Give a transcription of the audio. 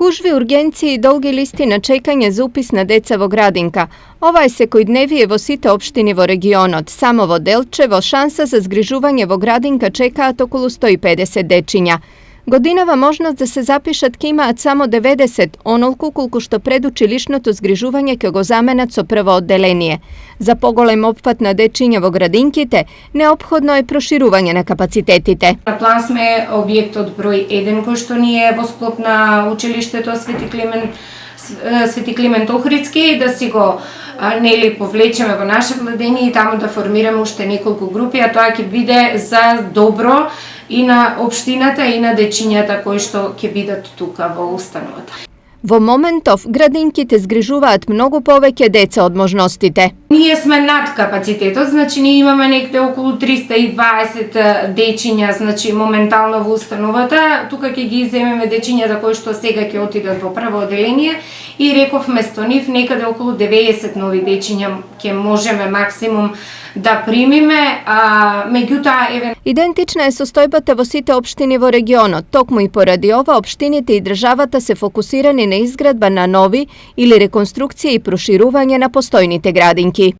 Gužvi u urgenciji i dolgi listi na čekanje za upis na deca vo gradinka. Ovaj se koji dnevije vo site opštini vo regionot, samo vo Delčevo, šansa za zgrižuvanje vo gradinka čeka okolo 150 dečinja. Godinava možnost da se zapišat kimaat samo 90, onolku koliko što preduči lišното zgrižuvanje kego zamenaco prvo oddelenije. Za pogolem opfat na dečinja vo gradinkite, neophodno je proširuvanje na kapacitetite. Na plan sme objektот broj 1 koji što nije vo sklop na učilištето Sveti Kliment Ohridski, da si go povlečeme vo naše vладение и тамо да формираме уште неколку групи, а тоа ќе биде за добро и на општината и на дечињата кои што ќе бидат тука во установата. Во моментов градинките згрижуваат многу повеќе деца од можностите. Ние сме над капацитетот, значи ние имаме некаде околу 320 дечиња, значи моментално во установата. Тука ќе ги земеме дечињата кои што сега ќе отидат во прво одделение и реков место нив некаде околу 90 нови дечиња ќе можеме максимум да примиме, меѓутоа Идентична е состојбата во сите општини во регионот. Токму и поради ова општините и државата се фокусирани на изградба на нови или реконструкција и проширување на постојните градинки.